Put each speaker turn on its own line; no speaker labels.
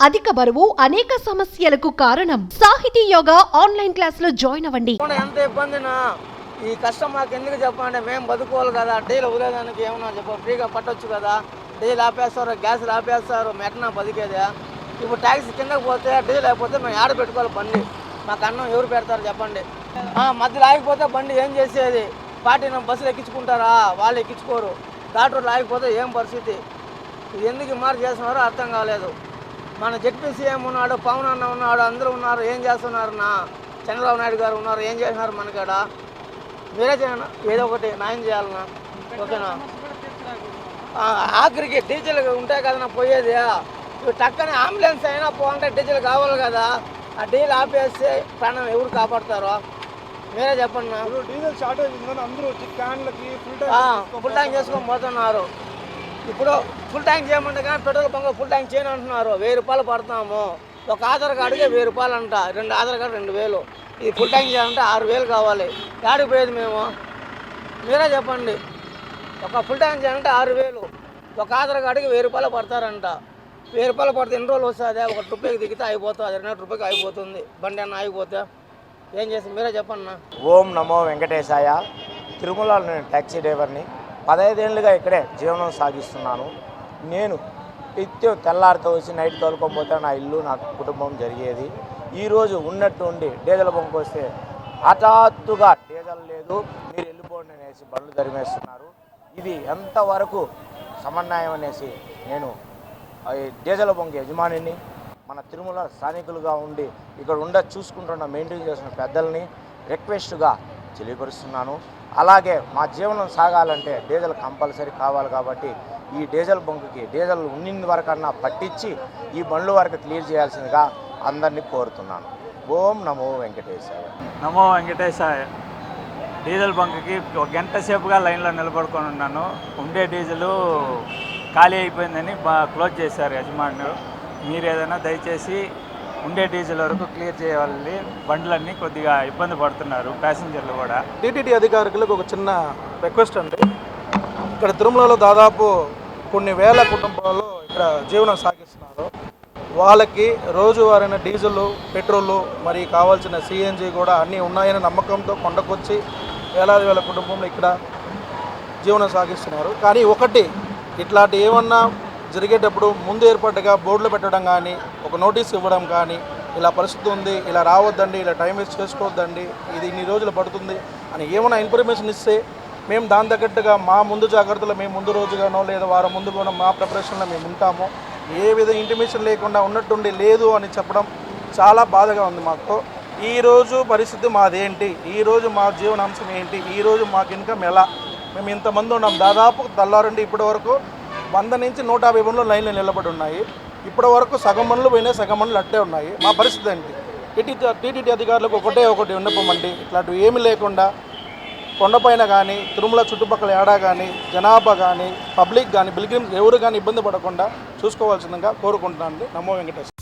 అధిక బరువు అనేక సమస్యలకు కారణం. సాహితీ యోగా ఆన్లైన్ క్లాసులో జాయిన్ అవ్వండి.
ఎంత ఇబ్బందినా ఈ కష్టం మాకు ఎందుకు చెప్పండి, మేము బతుకోవాలి కదా. డీల్ ఉదయానికి ఏమన్నా చెప్ప ఫ్రీగా పట్టొచ్చు కదా. డీల్ ఆపేస్తారు, గ్యాస్ ఆపేస్తారు, మెటనా బతికేదే. ఇప్పుడు ట్యాక్సీ కిందకి పోతే డీల్ అయిపోతే మేము ఆడ పెట్టుకోవాలి బండి. మాకు అన్నం ఎవరు పెడతారు చెప్పండి. మధ్యలో ఆగిపోతే బండి ఏం చేసేది? పార్టీని బస్సులు ఎక్కించుకుంటారా? వాళ్ళు ఎక్కించుకోరు. డాక్టర్లు ఆగిపోతే ఏం పరిస్థితి? ఇది ఎందుకు మారు చేస్తున్నారో అర్థం కాలేదు. మన జెడ్పీ సీఎం ఉన్నాడు, పవన్ అన్న ఉన్నాడు, అందరూ ఉన్నారు. ఏం చేస్తున్నారు? చంద్రబాబు నాయుడు గారు ఉన్నారు, ఏం చేసినారు మనకాడ? మీరే చేయాలన్నా, ఏదో ఒకటి న్యాయం చేయాలన్నా. ఓకేనా? ఆఖరికి డీజిల్ ఉంటాయి కదా పోయేది. ఇప్పుడు టక్కనే అంబులెన్స్ అయినా పోవాలంటే డీజిల్ కావాలి కదా. ఆ డీజిల్ ఆపేస్తే ప్రాణం ఎవరు కాపాడుతారో మీరే చెప్పండి.
డీజిల్ షార్టేజ్ ఉందని అందరూ క్యాన్లకి
ఫుల్ ట్యాంక్ చేసుకొని పోతున్నారు. ఇప్పుడు ఫుల్ ట్యాంక్ చేయమంటే కానీ పెట్రోల్ బంక్ ఫుల్ ట్యాంక్ చేయని అంటున్నారు. 1000 రూపాయలు పడతాము. ఒక ఆధార్ కార్డుకే 1000 రూపాయలు అంట. 2 ఆధార్ కార్డు 2000. ఇది ఫుల్ ట్యాంక్ చేయాలంటే 6000 కావాలి. యాడికి పోయేది మేము? మీరే చెప్పండి. ఒక ఫుల్ ట్యాంక్ చేయాలంటే 6000. ఒక ఆధార్ కార్డుకి 1000 రూపాయలు పడతారంట. 1000 రూపాయలు పడితే ఎన్ని రోజులు వస్తుంది? ఒక రూపాయికి దిగితే అయిపోతుంది, 2 రూపాయకి అయిపోతుంది. బండి అన్న ఆగిపోతే ఏం చేసి మీరే చెప్పండి.
ఓం నమో వెంకటేశాయ. తిరుమలలో నేను ట్యాక్సీ డ్రైవర్ని. 15 ఏళ్ళుగా ఇక్కడే జీవనం సాగిస్తున్నాను. నేను నిత్యం తెల్లారితో వచ్చి నైట్ తోలుకోకపోతే నా ఇల్లు నా కుటుంబం జరిగేది. ఈరోజు ఉన్నట్టు ఉండి డీజిల్ బంక్ వస్తే హఠాత్తుగా డీజిల్ లేదు, మీరు వెళ్ళిపోండి అనేసి బండ్లు తరిమేస్తున్నారు. ఇది ఎంతవరకు సమన్వయం అనేసి నేను డీజిల్ బంక్ యజమానిని, మన తిరుమల స్థానికులుగా ఉండి ఇక్కడ చూసుకుంటున్న మెయింటైన్ చేసిన పెద్దల్ని రిక్వెస్ట్గా తెలియపరుస్తున్నాను. అలాగే మా జీవనం సాగాలంటే డీజిల్ కంపల్సరీ కావాలి కాబట్టి ఈ డీజిల్ బంకుకి డీజిల్ ఉన్నింది వరకన్నా పట్టించి ఈ బండ్ల వరకు క్లియర్ చేయాల్సిందిగా అందరినీ కోరుతున్నాను. ఓం నమో వెంకటేశాయ.
నమో వెంకటేశాయ. డీజిల్ బంక్కి 1 గంట సేపుగా లైన్లో నిలబడుకొని ఉన్నాను. ఉండే డీజిల్ ఖాళీ అయిపోయిందని క్లోజ్ చేశారు యజమానులు. మీరు ఏదైనా దయచేసి ఉండే డీజిల్ వరకు క్లియర్ చేయాలి. బండ్లన్నీ కొద్దిగా ఇబ్బంది పడుతున్నారు, ప్యాసింజర్లు కూడా.
టీటీడీ అధికారులకు ఒక చిన్న రిక్వెస్ట్ అండి. ఇక్కడ తిరుమలలో దాదాపు కొన్ని వేల కుటుంబాలు ఇక్కడ జీవనం సాగిస్తున్నారు. వాళ్ళకి రోజువారైన డీజిల్, పెట్రోలు, మరి కావాల్సిన సిఎన్జి కూడా అన్నీ ఉన్నాయని నమ్మకంతో కొండకొచ్చి వేలాది వేల కుటుంబంలో ఇక్కడ జీవనం సాగిస్తున్నారు. కానీ ఒకటి, ఇట్లాంటి ఏమన్నా జరిగేటప్పుడు ముందు ఏర్పాటుగా బోర్డులు పెట్టడం కానీ, ఒక నోటీస్ ఇవ్వడం కానీ, ఇలా పరిస్థితి ఉంది, ఇలా రావద్దండి, ఇలా టైం వేస్ట్ చేసుకోవద్దండి, ఇది ఇన్ని రోజులు పడుతుంది అని ఏమైనా ఇన్ఫర్మేషన్ ఇస్తే మేము దాని తగ్గట్టుగా మా ముందు జాగ్రత్తలు మేము ముందు రోజుగానో లేదా వారం ముందుగానో మా ప్రిపరేషన్లో మేము ఉంటాము. ఏ విధంగా ఇంటిమేషన్ లేకుండా ఉన్నట్టుండి లేదు అని చెప్పడం చాలా బాధగా ఉంది మాకు. ఈరోజు పరిస్థితి మాదేంటి, ఈరోజు మా జీవనాంశం ఏంటి, ఈరోజు మాకు ఇన్కమ్ ఎలా? మేము ఇంతమంది ఉన్నాం. దాదాపు తెల్లారండి ఇప్పటి వరకు 100 నుంచి 150 బండ్లు లైన్లో నిలబడి ఉన్నాయి. ఇప్పటి వరకు సగం బండ్లు పోయినాయి, సగం బండ్లు అట్టే ఉన్నాయి. మా పరిస్థితి ఏంటి? టీటీడీ అధికారులకు ఒకటి విన్నపమండి, ఇట్లాంటివి ఏమీ లేకుండా కొండపైన కానీ తిరుమల చుట్టుపక్కల ఏడా కానీ జనాభా కానీ పబ్లిక్ కానీ పిల్గ్రిమ్స్ ఎవరు కానీ ఇబ్బంది పడకుండా చూసుకోవాల్సిందిగా కోరుకుంటున్నాను. నమో వెంకటేశ్వర.